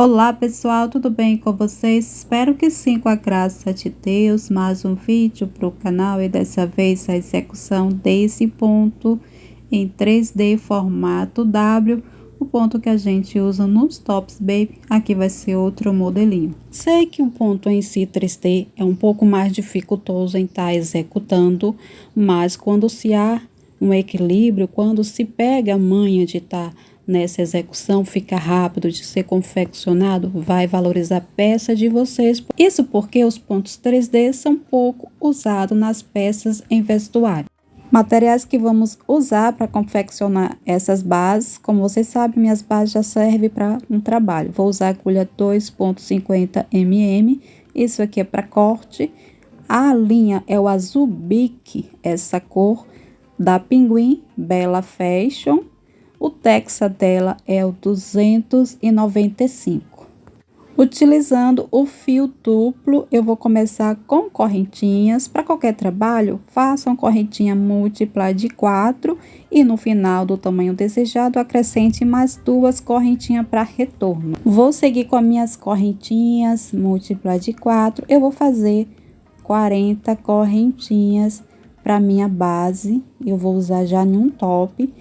Olá pessoal, tudo bem com vocês? Espero que sim, com a graça de Deus. Mais um vídeo para o canal e dessa vez a execução desse ponto em 3D formato W, o ponto que a gente usa nos tops baby. Aqui vai ser outro modelinho. Sei que o ponto em si 3D é um pouco mais dificultoso em estar executando, mas quando se há um equilíbrio, quando se pega a manha de estar nessa execução, fica rápido de ser confeccionado, vai valorizar a peça de vocês. Isso porque os pontos 3D são pouco usados nas peças em vestuário. Materiais que vamos usar para confeccionar essas bases, como vocês sabem, minhas bases já servem para um trabalho. Vou usar agulha 2,50 mm, isso aqui é para corte. A linha é o azul bique, essa cor da Pinguim Bella Fashion. O texa dela é o 295. Utilizando o fio duplo, eu vou começar com correntinhas. Para qualquer trabalho, façam correntinha múltipla de 4 e no final do tamanho desejado, acrescente mais 2 correntinhas para retorno. Vou seguir com as minhas correntinhas múltipla de 4. Eu vou fazer 40 correntinhas para minha base. Eu vou usar já em um top.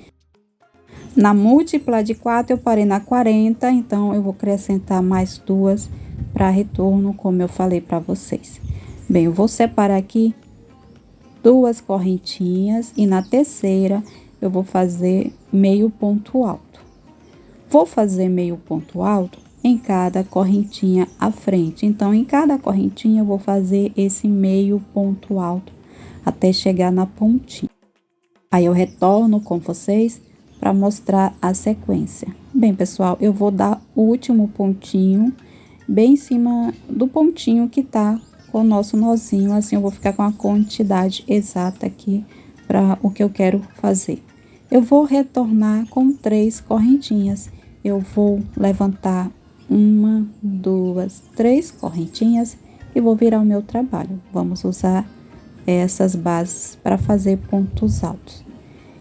Na múltipla de 4 eu parei na 40, então eu vou acrescentar mais 2 para retorno, como eu falei para vocês. Bem, eu vou separar aqui 2 correntinhas e na terceira eu vou fazer meio ponto alto. Vou fazer meio ponto alto em cada correntinha à frente. Então, em cada correntinha eu vou fazer esse meio ponto alto até chegar na pontinha. Aí eu retorno com vocês para mostrar a sequência. Bem, pessoal, eu vou dar o último pontinho bem em cima do pontinho que tá com o nosso nozinho. Assim eu vou ficar com a quantidade exata aqui para o que eu quero fazer. Eu vou retornar com 3 correntinhas. Eu vou levantar 1, 2, 3 correntinhas e vou virar o meu trabalho. Vamos usar essas bases para fazer pontos altos.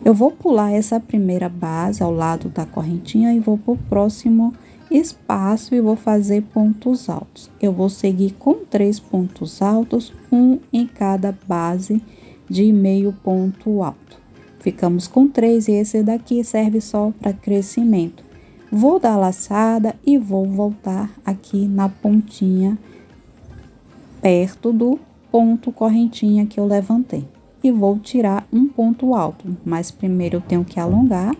Eu vou pular essa primeira base ao lado da correntinha e vou para o próximo espaço e vou fazer pontos altos. Eu vou seguir com 3 pontos altos, um em cada base de meio ponto alto. Ficamos com 3 e esse daqui serve só para crescimento. Vou dar a laçada e vou voltar aqui na pontinha, perto do ponto correntinha que eu levantei. E vou tirar um ponto alto, mas primeiro eu tenho que alongar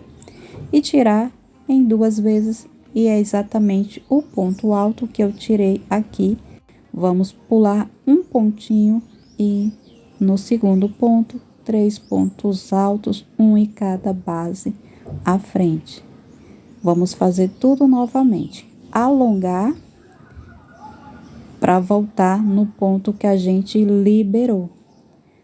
e tirar em 2 vezes, e é exatamente o ponto alto que eu tirei aqui. Vamos pular um pontinho e no segundo ponto, 3 pontos altos, um em cada base à frente. Vamos fazer tudo novamente, alongar para voltar no ponto que a gente liberou.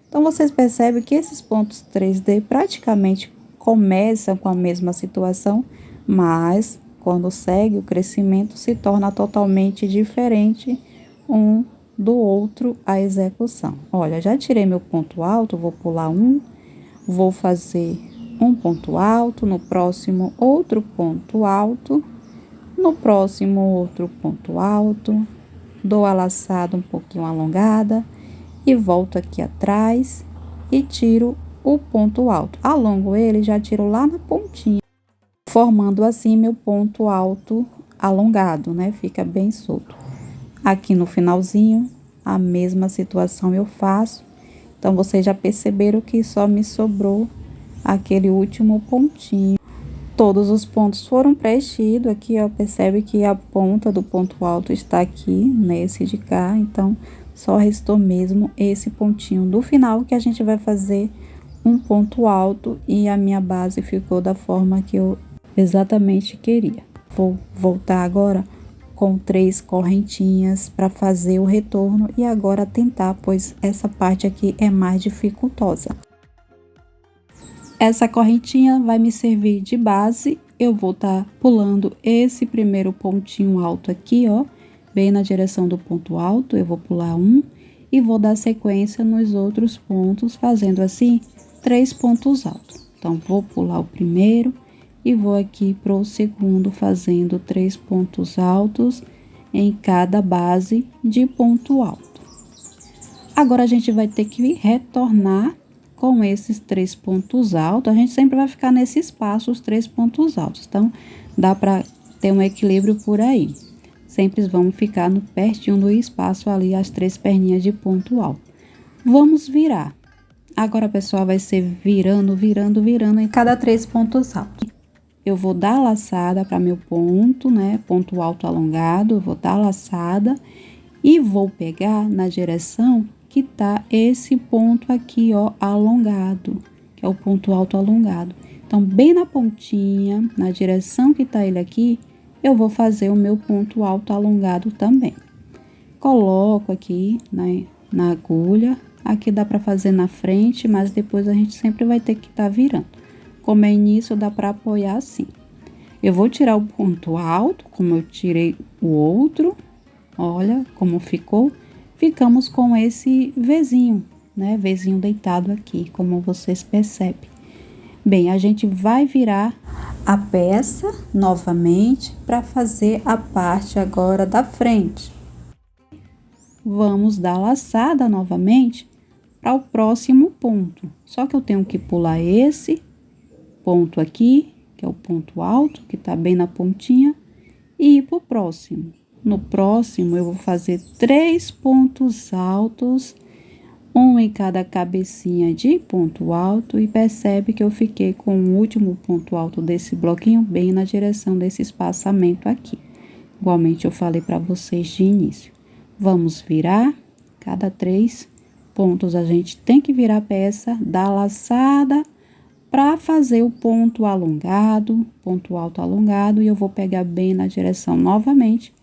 Então, vocês percebem que esses pontos 3D praticamente começam com a mesma situação, mas quando segue o crescimento se torna totalmente diferente um do outro a execução. Olha, já tirei meu ponto alto, vou pular um, vou fazer um ponto alto, no próximo outro ponto alto, no próximo outro ponto alto, dou a laçada um pouquinho alongada, e volto aqui atrás e tiro o ponto alto. Alongo ele, já tiro lá na pontinha, formando assim meu ponto alto alongado, né? Fica bem solto. Aqui no finalzinho, a mesma situação eu faço. Então, vocês já perceberam que só me sobrou aquele último pontinho. Todos os pontos foram preenchidos aqui, ó. Percebe que a ponta do ponto alto está aqui, nesse de cá, então só restou mesmo esse pontinho do final que a gente vai fazer um ponto alto e a minha base ficou da forma que eu exatamente queria. Vou voltar agora com 3 correntinhas para fazer o retorno e agora tentar, pois essa parte aqui é mais dificultosa. Essa correntinha vai me servir de base. Eu vou estar pulando esse primeiro pontinho alto aqui, ó, bem na direção do ponto alto. Eu vou pular um e vou dar sequência nos outros pontos, fazendo assim 3 pontos altos. Então, vou pular o primeiro e vou aqui para o segundo fazendo 3 pontos altos em cada base de ponto alto. Agora a gente vai ter que retornar com esses 3 pontos altos. A gente sempre vai ficar nesse espaço os 3 pontos altos, então dá para ter um equilíbrio por aí. Sempre vamos ficar no pertinho do espaço ali as 3 perninhas de ponto alto. Vamos virar. Agora, pessoal, vai ser virando em cada 3 pontos altos. Eu vou dar a laçada para meu ponto, né? Ponto alto alongado, eu vou dar a laçada e vou pegar na direção que tá esse ponto aqui, ó, alongado, que é o ponto alto alongado. Então, bem na pontinha, na direção que tá ele aqui, eu vou fazer o meu ponto alto alongado também. Coloco aqui, né, na agulha. Aqui dá para fazer na frente, mas depois a gente sempre vai ter que estar virando. Como é início, dá para apoiar assim. Eu vou tirar o ponto alto, como eu tirei o outro. Olha como ficou. Ficamos com esse Vzinho, né? Vzinho deitado aqui, como vocês percebem. Bem, a gente vai virar a peça novamente para fazer a parte agora da frente. Vamos dar laçada novamente para o próximo ponto. Só que eu tenho que pular esse ponto aqui, que é o ponto alto, que tá bem na pontinha, e ir pro próximo. No próximo, eu vou fazer 3 pontos altos, um em cada cabecinha de ponto alto, e percebe que eu fiquei com o último ponto alto desse bloquinho bem na direção desse espaçamento aqui. Igualmente, eu falei para vocês de início. Vamos virar cada 3 pontos, a gente tem que virar a peça, dar laçada para fazer o ponto alongado, ponto alto alongado, e eu vou pegar bem na direção novamente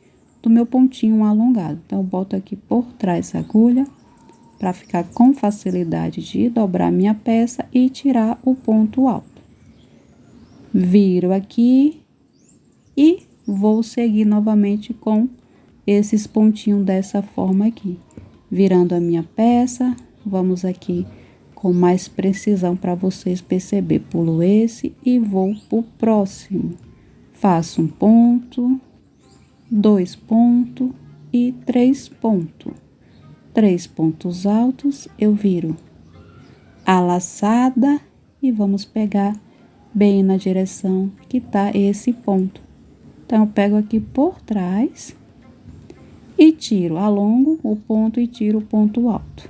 do meu pontinho alongado. Então, eu boto aqui por trás a agulha para ficar com facilidade de dobrar minha peça e tirar o ponto alto. Viro aqui e vou seguir novamente com esses pontinhos dessa forma aqui. Virando a minha peça, vamos aqui com mais precisão para vocês perceber. Pulo esse e vou pro próximo. Faço um ponto, 2 pontos e 3 pontos. 3 pontos altos, eu viro a laçada e vamos pegar bem na direção que tá esse ponto. Então, eu pego aqui por trás e tiro, alongo o ponto e tiro o ponto alto.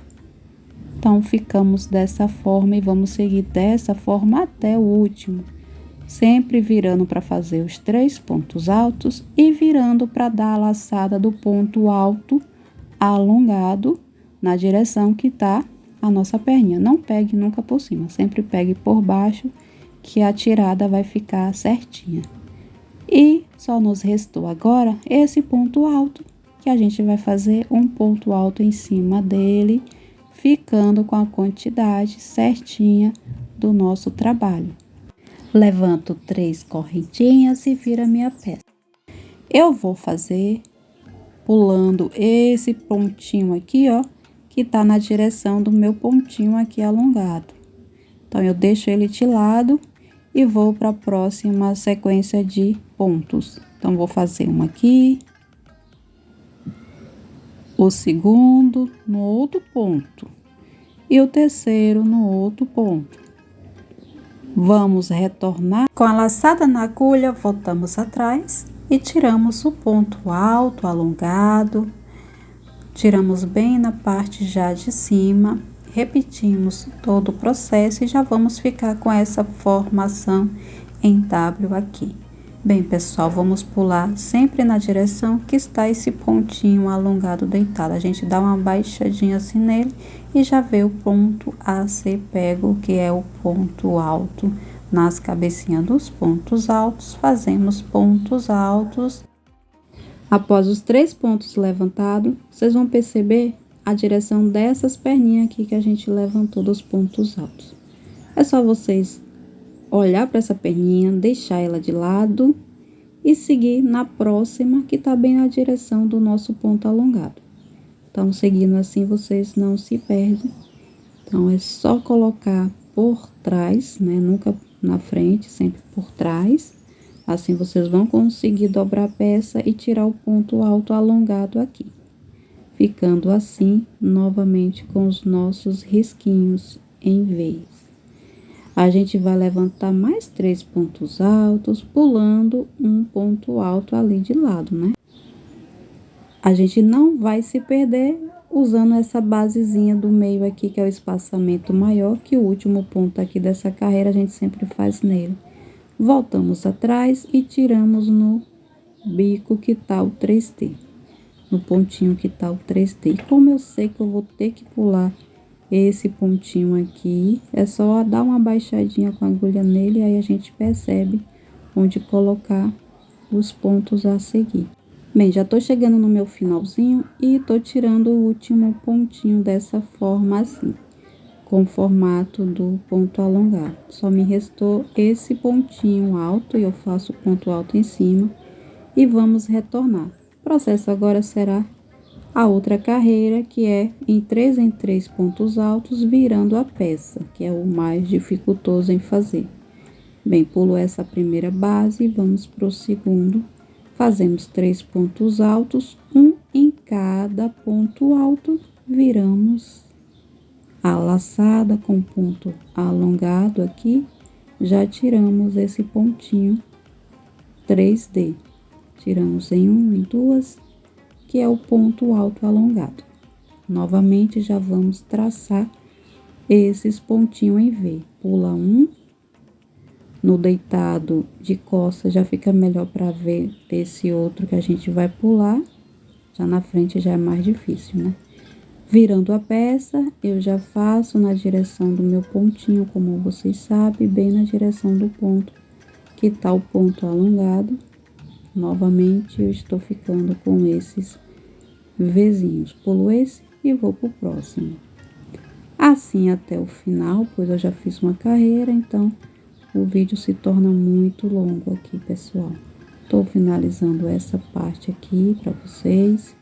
Então, ficamos dessa forma e vamos seguir dessa forma até o último. Sempre virando para fazer os 3 pontos altos e virando para dar a laçada do ponto alto alongado na direção que tá a nossa perninha. Não pegue nunca por cima, sempre pegue por baixo que a tirada vai ficar certinha. E só nos restou agora esse ponto alto, que a gente vai fazer um ponto alto em cima dele, ficando com a quantidade certinha do nosso trabalho. Levanto 3 correntinhas e viro a minha peça. Eu vou fazer pulando esse pontinho aqui, ó, que tá na direção do meu pontinho aqui alongado. Então, eu deixo ele de lado e vou para a próxima sequência de pontos. Então, vou fazer um aqui, o segundo no outro ponto e o terceiro no outro ponto. Vamos retornar com a laçada na agulha, voltamos atrás e tiramos o ponto alto alongado, tiramos bem na parte já de cima, repetimos todo o processo e já vamos ficar com essa formação em W aqui. Bem, pessoal, vamos pular sempre na direção que está esse pontinho alongado deitado. A gente dá uma baixadinha assim nele e já vê o ponto a ser pego, que é o ponto alto. Nas cabecinhas dos pontos altos, fazemos pontos altos. Após os 3 pontos levantados, vocês vão perceber a direção dessas perninhas aqui que a gente levantou dos pontos altos. É só vocês olhar para essa perninha, deixar ela de lado e seguir na próxima, que tá bem na direção do nosso ponto alongado. Então, seguindo assim, vocês não se perdem. Então, é só colocar por trás, né? Nunca na frente, sempre por trás. Assim vocês vão conseguir dobrar a peça e tirar o ponto alto alongado aqui. Ficando assim, novamente com os nossos risquinhos em vez. A gente vai levantar mais 3 pontos altos, pulando um ponto alto ali de lado, né? A gente não vai se perder usando essa basezinha do meio aqui, que é o espaçamento maior, que o último ponto aqui dessa carreira a gente sempre faz nele. Voltamos atrás e tiramos no bico que tá o 3D. No pontinho que tá o 3D. E como eu sei que eu vou ter que pular esse pontinho aqui, é só dar uma baixadinha com a agulha nele, aí a gente percebe onde colocar os pontos a seguir. Bem, já tô chegando no meu finalzinho e tô tirando o último pontinho dessa forma assim, com o formato do ponto alongado. Só me restou esse pontinho alto e eu faço o ponto alto em cima e vamos retornar. O processo agora será a outra carreira, que é em 3 pontos altos, virando a peça, que é o mais dificultoso em fazer. Bem, pulo essa primeira base e vamos para o segundo. Fazemos 3 pontos altos, um em cada ponto alto, viramos a laçada com ponto alongado aqui, já tiramos esse pontinho 3D. Tiramos em um, em duas, que é o ponto alto alongado. Novamente, já vamos traçar esses pontinhos em V. Pula um. No deitado de costas já fica melhor para ver esse outro que a gente vai pular. Já na frente já é mais difícil, né? Virando a peça, eu já faço na direção do meu pontinho, como vocês sabem, bem na direção do ponto que tá o ponto alongado. Novamente, eu estou ficando com esses Vzinhos. Pulo esse e vou pro próximo. Assim até o final, pois eu já fiz uma carreira, então o vídeo se torna muito longo aqui, pessoal. Tô finalizando essa parte aqui para vocês.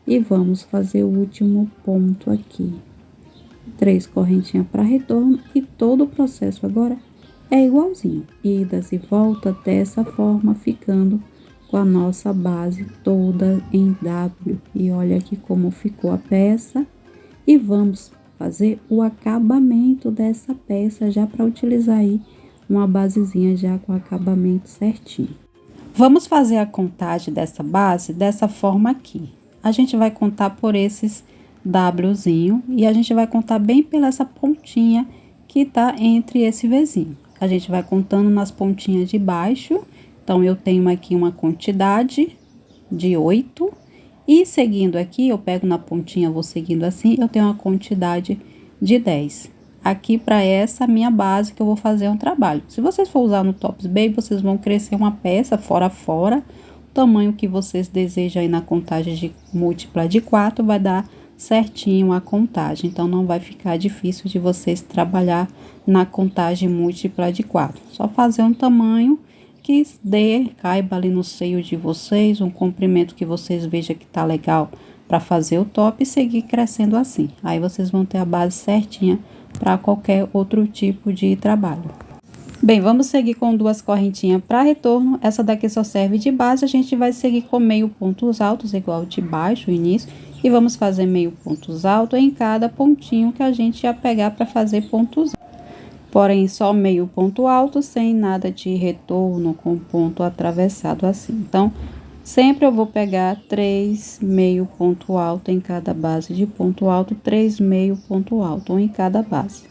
E vamos fazer o último ponto aqui. 3 correntinhas para retorno e todo o processo agora é igualzinho. Idas e volta dessa forma, ficando com a nossa base toda em W. E olha aqui como ficou a peça. E vamos fazer o acabamento dessa peça já para utilizar aí uma basezinha já com acabamento certinho. Vamos fazer a contagem dessa base dessa forma aqui. A gente vai contar por esses Wzinho e a gente vai contar bem pela essa pontinha que tá entre esse Vzinho. A gente vai contando nas pontinhas de baixo. Então, eu tenho aqui uma quantidade de 8 e seguindo aqui, eu pego na pontinha, vou seguindo assim, eu tenho uma quantidade de 10. Aqui para essa minha base que eu vou fazer um trabalho. Se vocês for usar no Tops Baby, vocês vão crescer uma peça fora a fora. O tamanho que vocês desejam aí na contagem de múltipla de 4 vai dar certinho a contagem. Então, não vai ficar difícil de vocês trabalhar na contagem múltipla de 4. Só fazer um tamanho que caiba ali no seio de vocês, um comprimento que vocês vejam que tá legal para fazer o top e seguir crescendo assim. Aí vocês vão ter a base certinha para qualquer outro tipo de trabalho. Bem, vamos seguir com 2 correntinhas para retorno. Essa daqui só serve de base, a gente vai seguir com meio pontos altos, igual de baixo, o início, e vamos fazer meio pontos altos em cada pontinho que a gente ia pegar para fazer pontos. Porém, só meio ponto alto, sem nada de retorno com ponto atravessado assim. Então, sempre eu vou pegar 3 meio ponto alto em cada base de ponto alto, 3 meio ponto alto, um em cada base.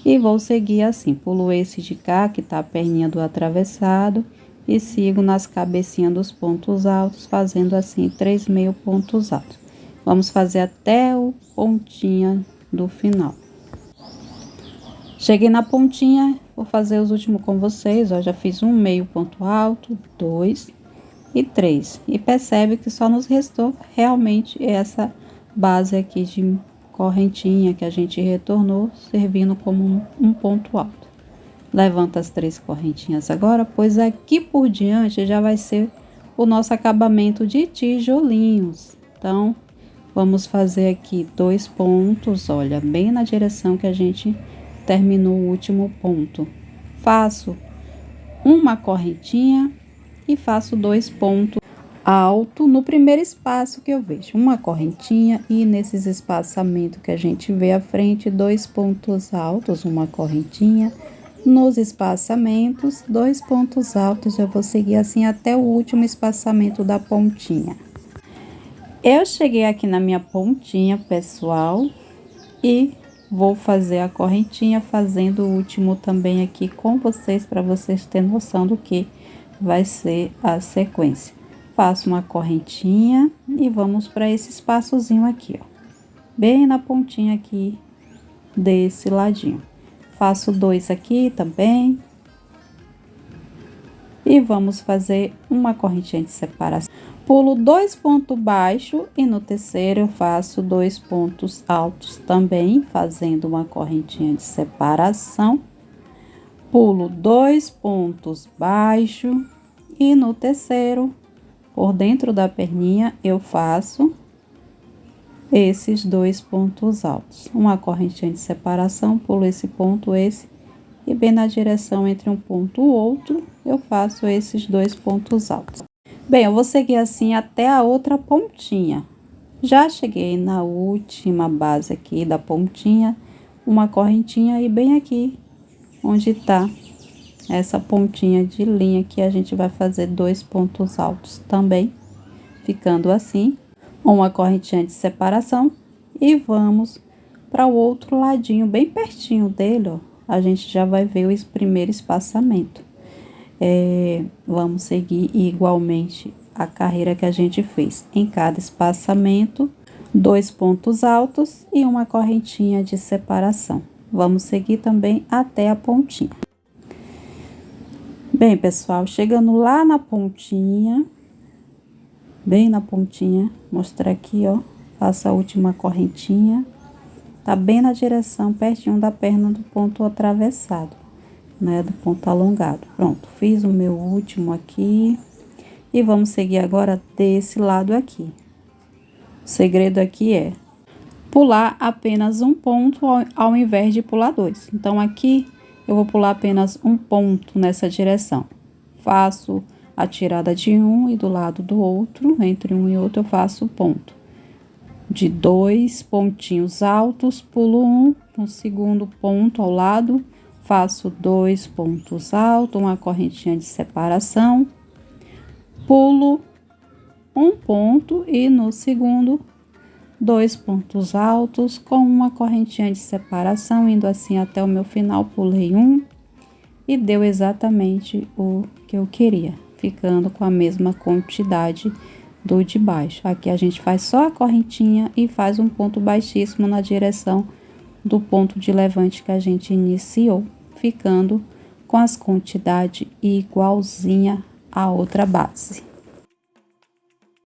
E vou seguir assim, pulo esse de cá, que tá a perninha do atravessado, e sigo nas cabecinhas dos pontos altos, fazendo assim 3 meio pontos altos. Vamos fazer até o pontinha do final. Cheguei na pontinha, vou fazer os últimos com vocês, ó, já fiz um meio ponto alto, 2 e 3. E percebe que só nos restou realmente essa base aqui de correntinha que a gente retornou, servindo como um ponto alto. Levanta as 3 correntinhas agora, pois aqui por diante já vai ser o nosso acabamento de tijolinhos. Então, vamos fazer aqui 2 pontos, olha, bem na direção que a gente terminou o último ponto. faço uma correntinha e faço 2 pontos altos no primeiro espaço que eu vejo, uma correntinha, e nesses espaçamentos que a gente vê à frente, 2 pontos altos, uma correntinha. Nos espaçamentos, 2 pontos altos, eu vou seguir assim até o último espaçamento da pontinha. Eu cheguei aqui na minha pontinha, pessoal, e vou fazer a correntinha fazendo o último também aqui com vocês, para vocês terem noção do que vai ser a sequência. Faço uma correntinha e vamos para esse espaçozinho aqui, ó, bem na pontinha aqui desse ladinho. Faço 2 aqui também. E vamos fazer uma correntinha de separação. Pulo 2 pontos baixos e no terceiro eu faço 2 pontos altos também, fazendo uma correntinha de separação. Pulo 2 pontos baixos e no terceiro, por dentro da perninha, eu faço esses 2 pontos altos. Uma correntinha de separação, pulo esse ponto, esse, e bem na direção entre um ponto e o outro, eu faço esses 2 pontos altos. Bem, eu vou seguir assim até a outra pontinha. Já cheguei na última base aqui da pontinha, uma correntinha, e bem aqui, onde tá essa pontinha de linha que a gente vai fazer 2 pontos altos também, ficando assim, uma correntinha de separação, e vamos para o outro ladinho, bem pertinho dele, ó, a gente já vai ver o primeiro espaçamento. Vamos seguir igualmente a carreira que a gente fez. Em cada espaçamento, 2 pontos altos e uma correntinha de separação. Vamos seguir também até a pontinha. Bem, pessoal, chegando lá na pontinha, bem na pontinha, mostrar aqui, ó, faço a última correntinha, tá bem na direção, pertinho da perna do ponto atravessado, né, do ponto alongado. Pronto, fiz o meu último aqui e vamos seguir agora desse lado aqui. O segredo aqui é pular apenas um ponto ao invés de pular 2. Então, aqui eu vou pular apenas um ponto nessa direção. Faço a tirada de um e do lado do outro, entre um e outro, eu faço ponto. De 2 pontinhos altos, pulo um, no segundo ponto ao lado, faço 2 pontos altos, uma correntinha de separação, pulo um ponto e no segundo, 2 pontos altos com uma correntinha de separação, indo assim até o meu final, pulei um e deu exatamente o que eu queria, ficando com a mesma quantidade do de baixo. Aqui a gente faz só a correntinha e faz um ponto baixíssimo na direção do ponto de levante que a gente iniciou, ficando com as quantidades igualzinha à outra base.